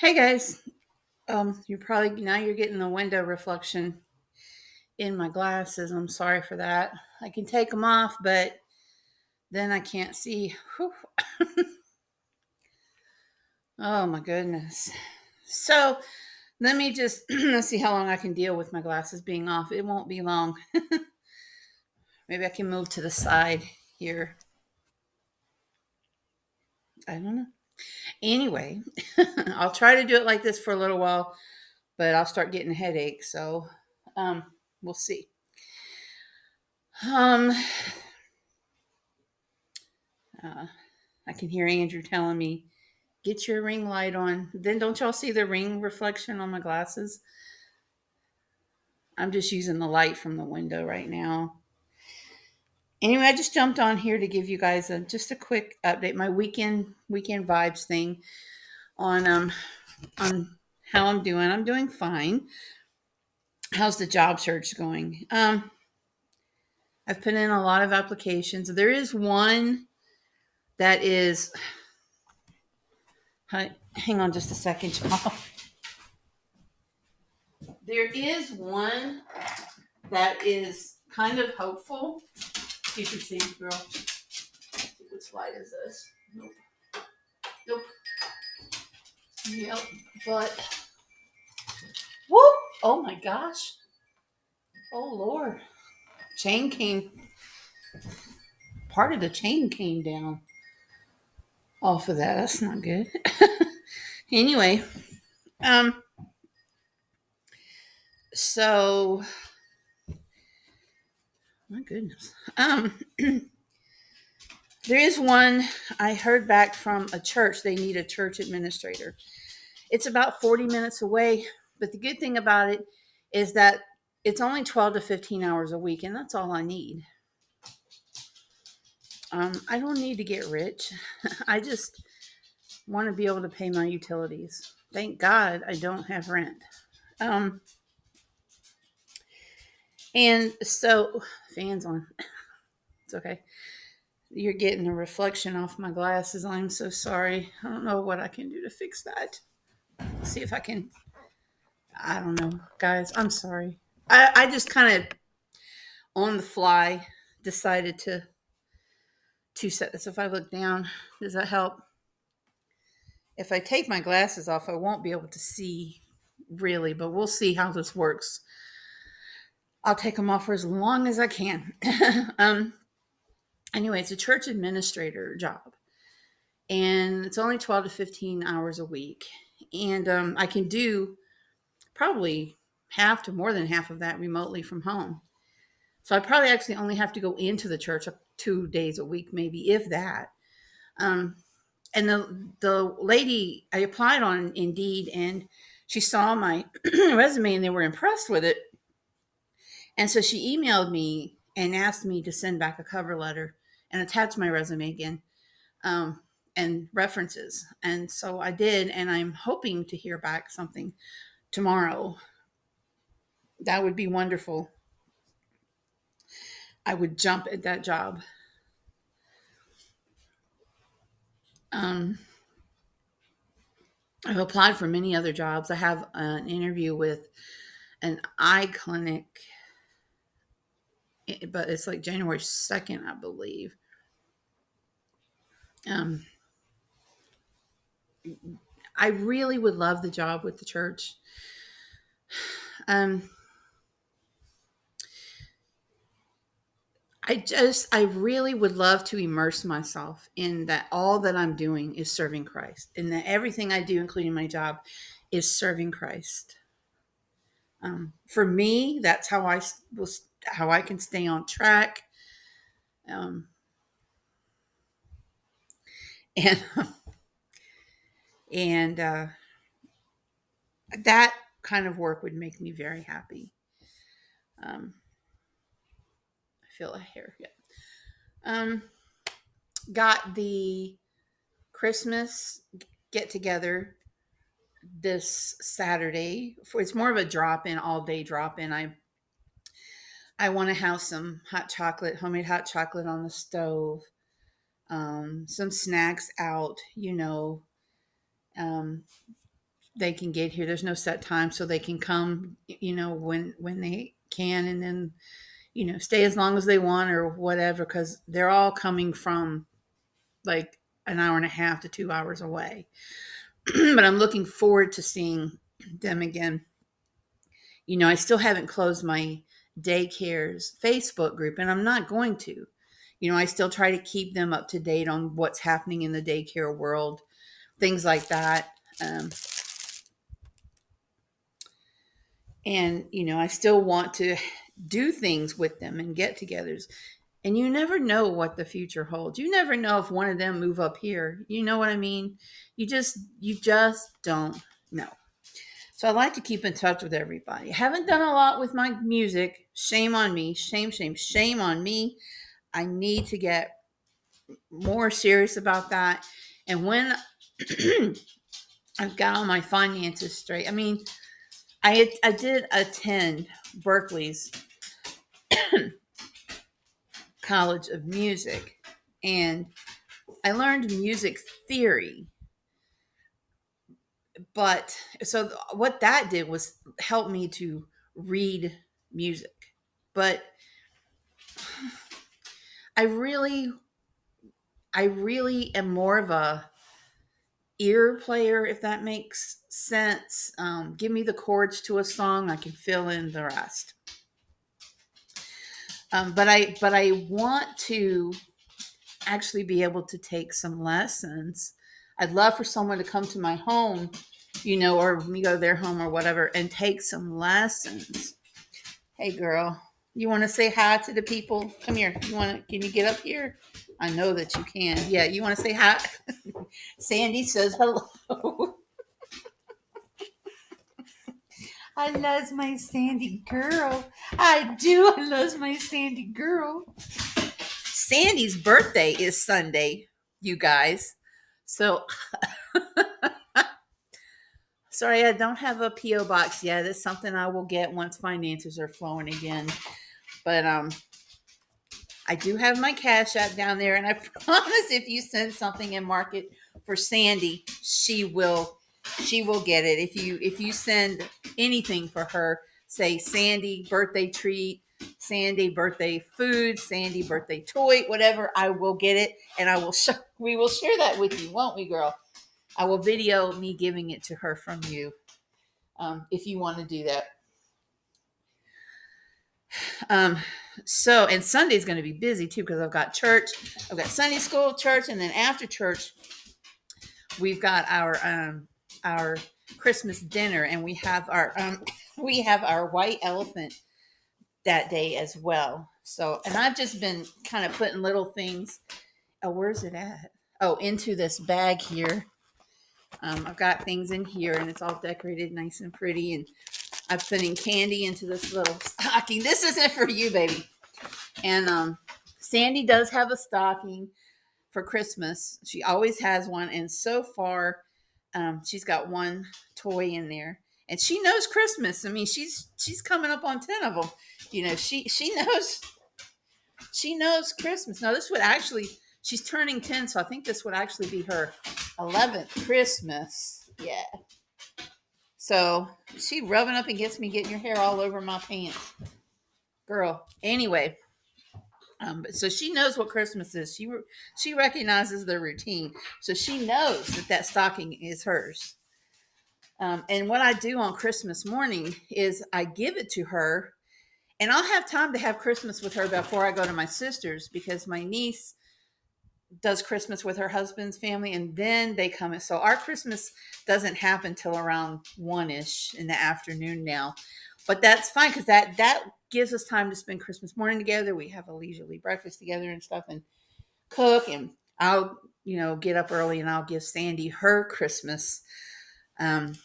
Hey guys, you're getting the window reflection in my glasses. I'm sorry for that. I can take them off, but then I can't see. Whew. Oh my goodness. So let me just let's see how long I can deal with my glasses being off. It won't be long. Maybe I can move to the side here. I don't know. Anyway, I'll try to do it like this for a little while, but I'll start getting a headache. So um, we'll see. Um, uh, I can hear Andrew telling me, get your ring light on. Then don't y'all see the ring reflection on my glasses? I'm just using the light from the window right now. Anyway, I just jumped on here to give you guys just a quick update, my weekend vibes thing on how I'm doing. I'm doing fine. How's the job search going? I've put in a lot of applications. There is one that is. Hang on just a second, y'all. There is one that is kind of hopeful. You can see, girl. Which light is this? Nope. Nope. Yep. But whoop! Oh my gosh. Oh Lord. Chain came. Part of the chain came down off of that. That's not good. Anyway, um, so my goodness. There is one I heard back from a church. They need a church administrator. It's about 40 minutes away, but the good thing about it is that it's only 12 to 15 hours a week, and that's all I need. I don't need to get rich. I just want to be able to pay my utilities. Thank God I don't have rent. Um, and so, fans on. It's okay. You're getting a reflection off my glasses. I'm so sorry. I don't know what I can do to fix that. See if I can. I don't know, guys. I'm sorry. I just kind of on the fly decided to set this. If I look down, does that help? If I take my glasses off, I won't be able to see really, but we'll see how this works. I'll take them off for as long as I can. um, anyway, it's a church administrator job, and it's only 12 to 15 hours a week. And I can do probably half to more than half of that remotely from home. So I probably actually only have to go into the church 2 days a week, maybe, if that. Um, and the lady I applied on Indeed, and she saw my resume and they were impressed with it, and so she emailed me and asked me to send back a cover letter and attach my resume again, and references. And so I did, and I'm hoping to hear back something tomorrow. That would be wonderful. I would jump at that job. Um, I've applied for many other jobs. I have an interview with an eye clinic, but it's like January 2nd, I believe. Um, I really would love the job with the church. Um, I really would love to immerse myself in that all that I'm doing is serving Christ, and that everything I do, including my job, is serving Christ. For me, that's how I can stay on track. Um, and and that kind of work would make me very happy. Um, I feel a hair. Yeah. Um, got the Christmas get together this Saturday. It's more of a drop in, all day drop in. I want to have some hot chocolate, homemade hot chocolate on the stove, some snacks out, um, they can get here. There's no set time, so they can come, when they can, and then stay as long as they want or whatever, because they're all coming from like an hour and a half to 2 hours away. But I'm looking forward to seeing them again. I still haven't closed my daycare's Facebook group, and I'm not going to. I still try to keep them up to date on what's happening in the daycare world, things like that. And I still want to do things with them and get togethers. And you never know what the future holds. You never know if one of them move up here. You know what I mean? You just don't know. So I like to keep in touch with everybody. I haven't done a lot with my music. Shame on me. Shame, shame, shame on me. I need to get more serious about that. And when I've got all my finances straight, I mean, I did attend Berkeley's College of Music, and I learned music theory. But so what that did was help me to read music. But I really I really am more of a ear player, if that makes sense. Give me the chords to a song, I can fill in the rest. But I want to actually be able to take some lessons. I'd love for someone to come to my home, or me go to their home or whatever, and take some lessons. Hey, girl, you want to say hi to the people? Come here. Can you get up here? I know that you can. Yeah, you want to say hi? Sandy says hello. I love my Sandy girl. I do. I love my Sandy girl. Sandy's birthday is Sunday, you guys. So, sorry, I don't have a P.O. box yet. It's something I will get once finances are flowing again. But I do have my Cash App down there, and I promise if you send something and mark it for Sandy, she will get it. If you send anything for her, say Sandy birthday treat, Sandy birthday food, Sandy birthday toy, whatever, I will get it, and we will share that with you, won't we, girl? I will video me giving it to her from you, if you want to do that. Um, and Sunday's going to be busy too, because I've got church, I've got Sunday school, church, and then after church, we've got our Christmas dinner, and we have our white elephant that day as well. So, and I've just been kind of putting little things. Oh, where's it at? Oh, into this bag here. I've got things in here, and it's all decorated nice and pretty, and I'm putting candy into this little stocking. This isn't for you, baby. And Sandy does have a stocking for Christmas. She always has one, and so far, she's got one toy in there, and she knows Christmas. I mean, she's coming up on 10 of them. She knows Christmas. Now, this would actually, she's turning 10, so I think this would actually be her 11th Christmas. Yeah. So she rubbing up against me, getting your hair all over my pants, girl. Anyway, so she knows what Christmas is. She recognizes the routine, so she knows that stocking is hers. And what I do on Christmas morning is I give it to her, and I'll have time to have Christmas with her before I go to my sister's, because my niece does Christmas with her husband's family, and then they come in. So our Christmas doesn't happen till around 1ish in the afternoon now. But that's fine, because that gives us time to spend Christmas morning together. We have a leisurely breakfast together and stuff, and cook, and I'll get up early, and I'll give Sandy her Christmas,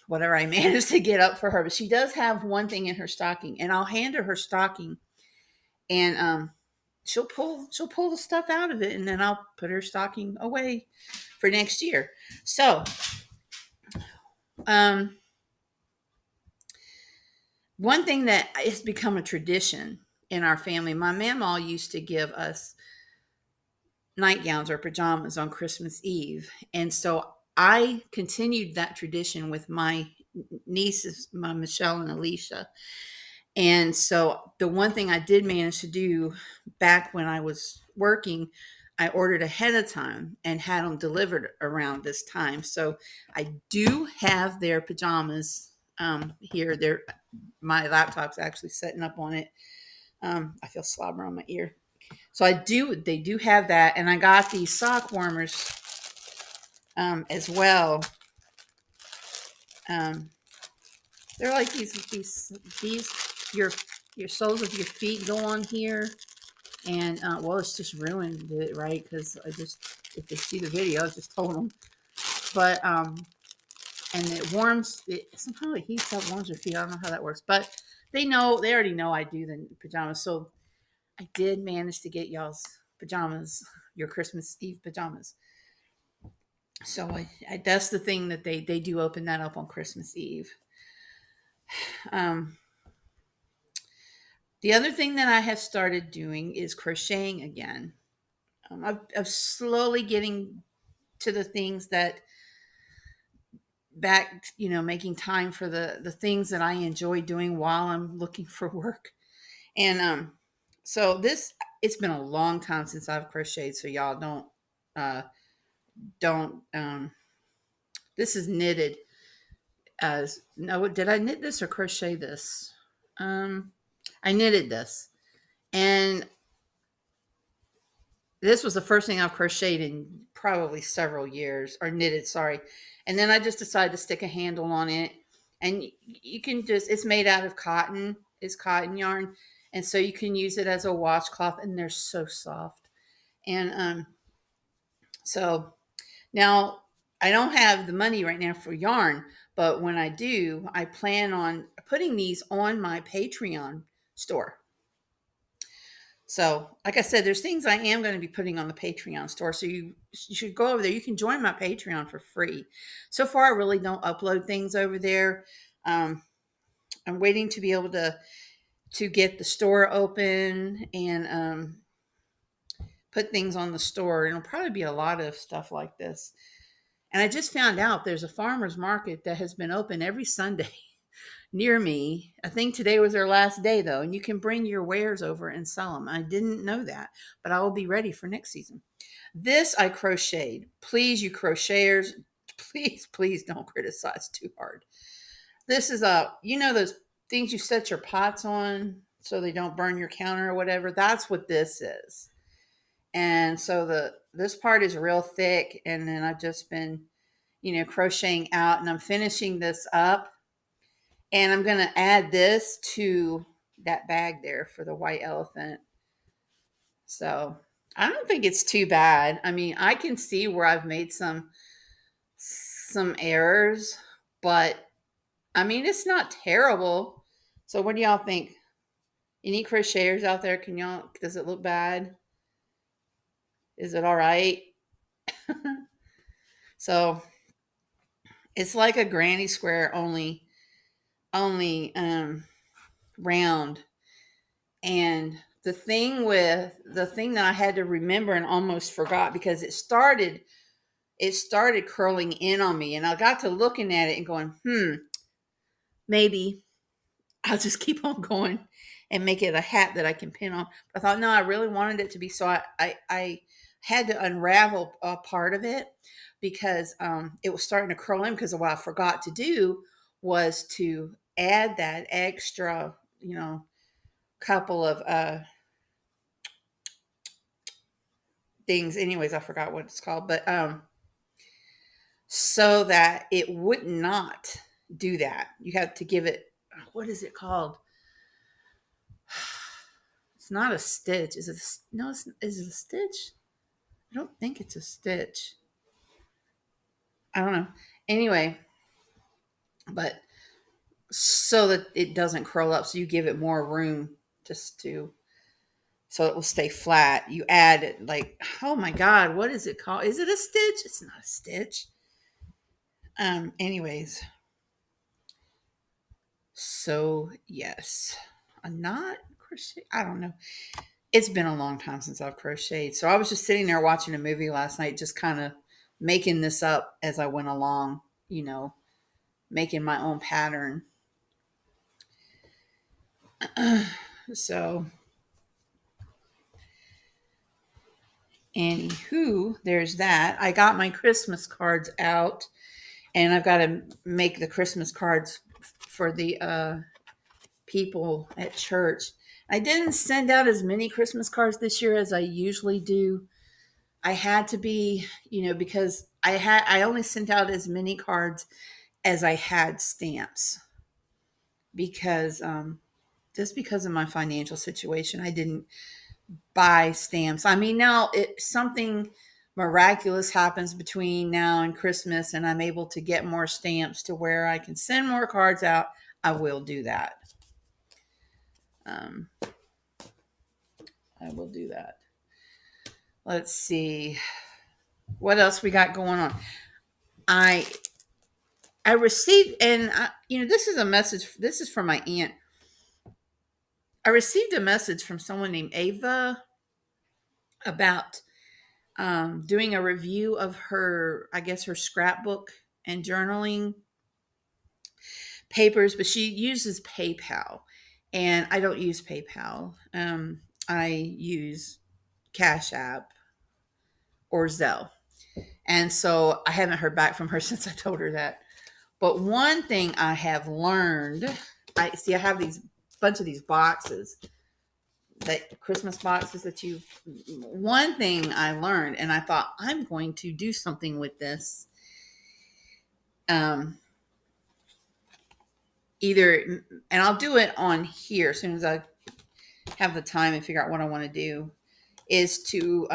whatever I manage to get up for her. But she does have one thing in her stocking, and I'll hand her stocking, and she'll pull the stuff out of it, and then I'll put her stocking away for next year. So, one thing that has become a tradition in our family, my mamaw used to give us nightgowns or pajamas on Christmas Eve. And so I continued that tradition with my nieces, my Michelle and Alicia. And so the one thing I did manage to do back when I was working, I ordered ahead of time and had them delivered around this time. So I do have their pajamas here. They're my laptop's actually setting up on it. I feel slobber on my ear. So they do have that, and I got these sock warmers as well. Um, they're like these your your soles of your feet go on here, and well, it's just ruined it, right? Because I just if they see the video, I just told them, but and it warms it somehow it heats up, warms your feet. I don't know how that works, but they already know I do the pajamas, so I did manage to get y'all's pajamas, your Christmas Eve pajamas. So that's the thing that they do open that up on Christmas Eve. Um, the other thing that I have started doing is crocheting again. I'm slowly getting to the things that back, making time for the things that I enjoy doing while I'm looking for work. And so this it's been a long time since I've crocheted, so y'all uh don't this is knitted as no, did I knit this or crochet this? Um I knitted this. And this was the first thing I've crocheted in probably several years, or knitted, sorry. And then I just decided to stick a handle on it. And you can just, it's made out of cotton, it's cotton yarn. And so you can use it as a washcloth, and they're so soft. And so now I don't have the money right now for yarn, but when I do, I plan on putting these on my Patreon store. So, like I said, there's things I am going to be putting on the Patreon store. So you should go over there. You can join my Patreon for free. So far, I really don't upload things over there. Um, I'm waiting to be able to get the store open and put things on the store. It'll probably be a lot of stuff like this. And I just found out there's a farmer's market that has been open every Sunday near me. I think today was their last day though, and you can bring your wares over and sell them. I didn't know that, but I will be ready for next season. This I crocheted. Please, you crocheters, please don't criticize too hard. This is those things you set your pots on so they don't burn your counter or whatever. That's what this is. And so this part is real thick, and then I've just been, crocheting out, and I'm finishing this up, and I'm going to add this to that bag there for the white elephant. So I don't think it's too bad. I mean, I can see where I've made some errors, but I mean, it's not terrible. So what do y'all think? Any crocheters out there? Does it look bad? Is it all right? So it's like a granny square, only round. And the thing that I had to remember and almost forgot, because it started curling in on me, and I got to looking at it and going, maybe I'll just keep on going and make it a hat that I can pin on. But I thought, no, I really wanted it to be, so I had to unravel a part of it, because it was starting to curl in, because what I forgot to do was to add that extra, couple of things. Anyways, I forgot what it's called, but so that it would not do that, you have to give it, what is it called? It's not a stitch. Is it? No, is it a stitch? I don't think it's a stitch. I don't know. Anyway, but so that it doesn't curl up, so you give it more room just to, so it will stay flat. You add it like, oh my God, what is it called? Is it a stitch? It's not a stitch. Anyways, so yes, I'm not crochet. I don't know. It's been a long time since I've crocheted. So I was just sitting there watching a movie last night, just kind of making this up as I went along, you know, making my own pattern. So, anywho, there's that. I got my Christmas cards out, and I've got to make the Christmas cards for the people at church. I didn't send out as many Christmas cards this year as I usually do. I had to be, because I only sent out as many cards as I had stamps, because just because of my financial situation, I didn't buy stamps. I mean, now if something miraculous happens between now and Christmas and I'm able to get more stamps to where I can send more cards out, I will do that. Um, I will do that. Let's see what else we got going on. I I received, and this is a message. This is from my aunt. I received a message from someone named Ava about doing a review of her, I guess, her scrapbook and journaling papers, but she uses PayPal, and I don't use PayPal. I use Cash App or Zelle, and so I haven't heard back from her since I told her that. But one thing I have learned, I have these bunch of these boxes, that Christmas boxes that you. One thing I learned, and I thought I'm going to do something with this. Um, Either, and I'll do it on here as soon as I have the time and figure out what I want to do, is to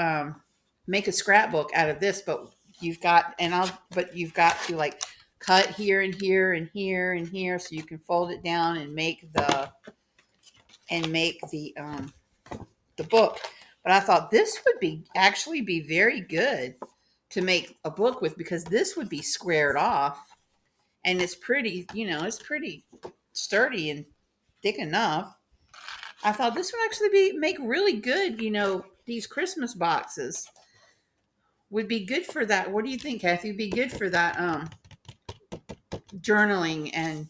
make a scrapbook out of this. But you've got to like cut here and here and here and here so you can fold it down and make the book. But I thought this would be very good to make a book with, because this would be squared off, and it's pretty sturdy and thick enough. I thought this would actually be make really good, these Christmas boxes would be good for that. What do you think, Kathy? Would be good for that journaling, and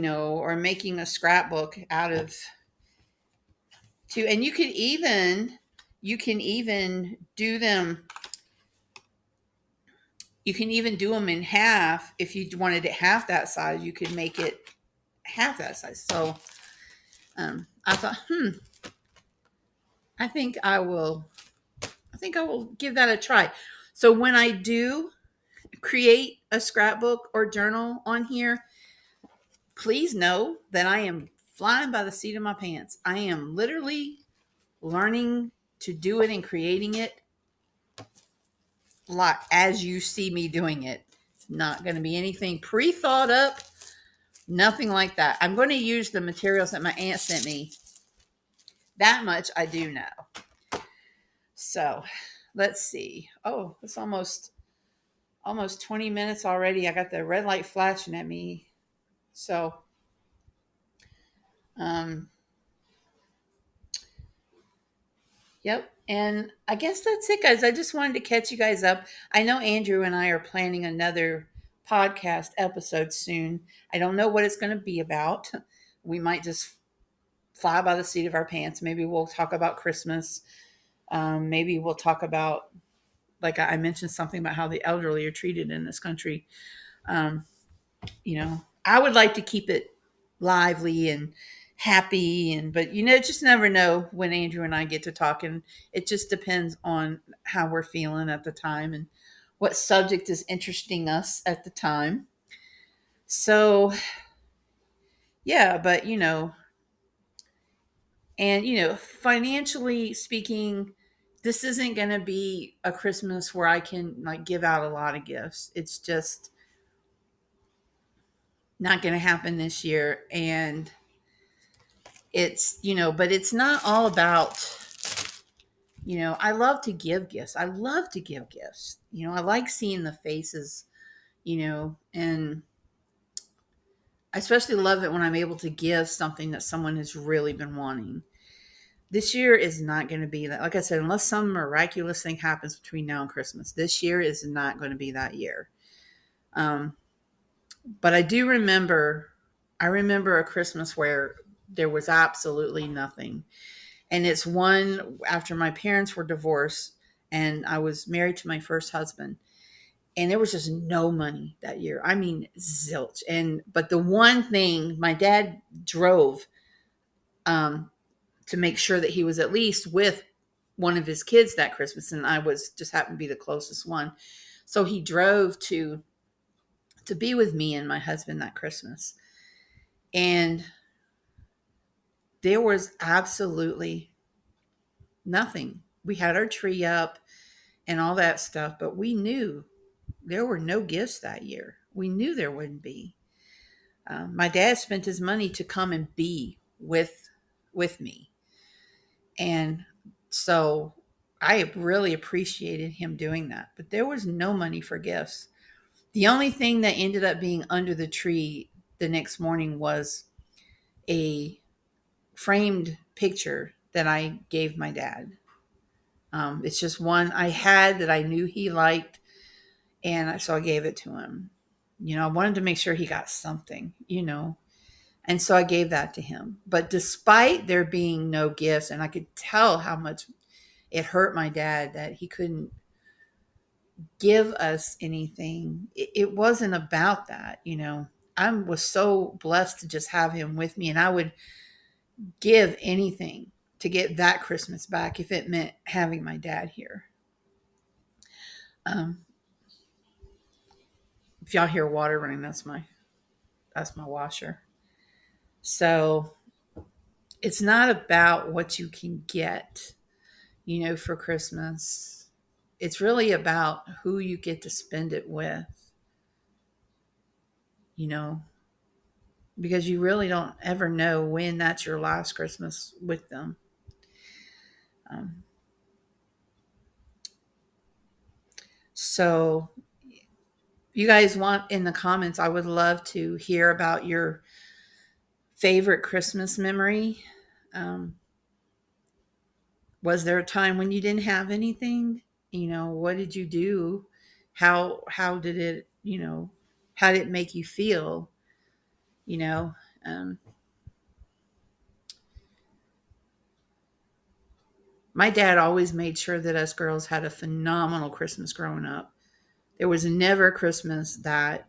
or making a scrapbook out of two. And you can even do them. You can even do them in half. If you wanted it half that size, you could make it half that size. So I thought, I think I will. I think I will give that a try. So when I do create a scrapbook or journal on here, please know that I am flying by the seat of my pants. I am literally learning to do it and creating it like as you see me doing it. It's not going to be anything pre-thought up, nothing like that. I'm going to use the materials that my aunt sent me. That much I do know. So let's see. Oh, it's almost 20 minutes already. I got the red light flashing at me. So um yep. And I guess that's it, guys. I just wanted to catch you guys up. I know Andrew and I are planning another podcast episode soon. I don't know what it's going to be about. We might just fly by the seat of our pants. Maybe we'll talk about Christmas. Maybe we'll talk about, like I mentioned, something about how the elderly are treated in this country. Um, I would like to keep it lively and happy, but just never know when Andrew and I get to talking. It just depends on how we're feeling at the time and what subject is interesting us at the time. So yeah, but financially speaking, this isn't going to be a Christmas where I can like give out a lot of gifts. It's just not going to happen this year. And but it's not all about, I love to give gifts. I love to give gifts. I like seeing the faces, and I especially love it when I'm able to give something that someone has really been wanting. This year is not going to be that. Like I said, unless some miraculous thing happens between now and Christmas, this year is not going to be that year. Um, but I do remember, I remember a Christmas where there was absolutely nothing. And it's one after my parents were divorced and I was married to my first husband. And there was just no money that year. I mean, zilch. And but the one thing my dad drove um, to make sure that he was at least with one of his kids that Christmas, and I was just happened to be the closest one. So he drove to be with me and my husband that Christmas. And there was absolutely nothing. We had our tree up and all that stuff, but we knew there were no gifts that year. We knew there wouldn't be. My dad spent his money to come and be with me, and so I really appreciated him doing that. But there was no money for gifts. The only thing that ended up being under the tree the next morning was a framed picture that I gave my dad. It's just one I had that I knew he liked, and so I gave it to him. I wanted to make sure he got something. And so I gave that to him. But despite there being no gifts, and I could tell how much it hurt my dad that he couldn't give us anything, it wasn't about that. I was so blessed to just have him with me, and I would give anything to get that Christmas back if it meant having my dad here. Um, if y'all hear water running, that's my washer. So it's not about what you can get, for Christmas. It's really about who you get to spend it with, you know, because you really don't ever know when that's your last Christmas with them. Um, so, you guys want in the comments, I would love to hear about your favorite Christmas memory. Um, was there a time when you didn't have anything? What did you do? How did how did it make you feel? You know, um, my dad always made sure that us girls had a phenomenal Christmas growing up. There was never a Christmas that,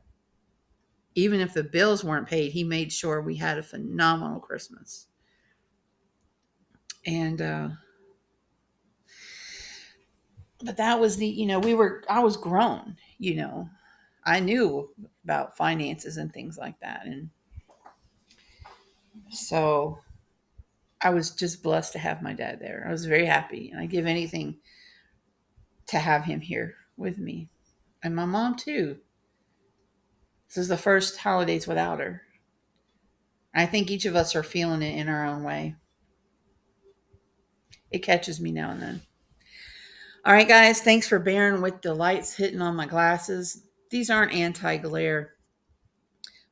even if the bills weren't paid, he made sure we had a phenomenal Christmas. And but that was I was grown. I knew about finances and things like that, and so I was just blessed to have my dad there. I was very happy, and I give anything to have him here with me, and my mom too. This is the first holidays without her. I think each of us are feeling it in our own way. It catches me now and then. All right, guys, thanks for bearing with the lights hitting on my glasses. These aren't anti-glare.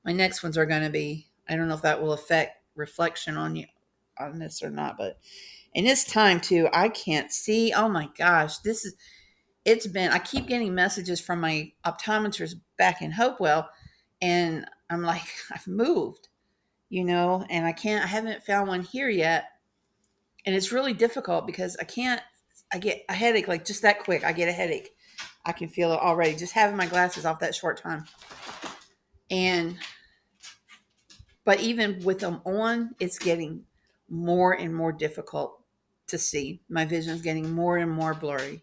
My next ones are going to be. I don't know if that will affect reflection on you on this or not, but in this time too, I can't see. Oh my gosh, I keep getting messages from my optometrist back in Hopewell, and I'm like, I've moved, and I haven't found one here yet. And it's really difficult because I get a headache like just that quick. I get a headache. I can feel it already just having my glasses off that short time. And but even with them on, it's getting more and more difficult to see. My vision is getting more and more blurry.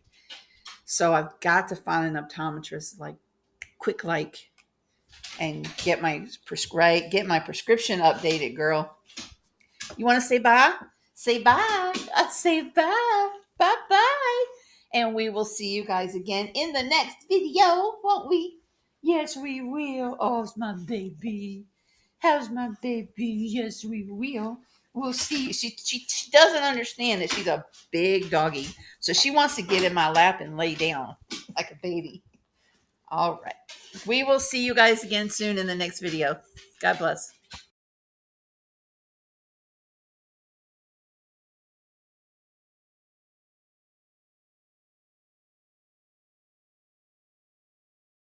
So I've got to find an optometrist quick and get my prescription updated, girl. You want to say bye? Say bye. I say bye. Bye bye. And we will see you guys again in the next video, won't we? Yes, we will. Oh, it's my baby. How's my baby? Yes, we will. We'll see. She doesn't understand that she's a big doggy. So she wants to get in my lap and lay down like a baby. All right. We will see you guys again soon in the next video. God bless.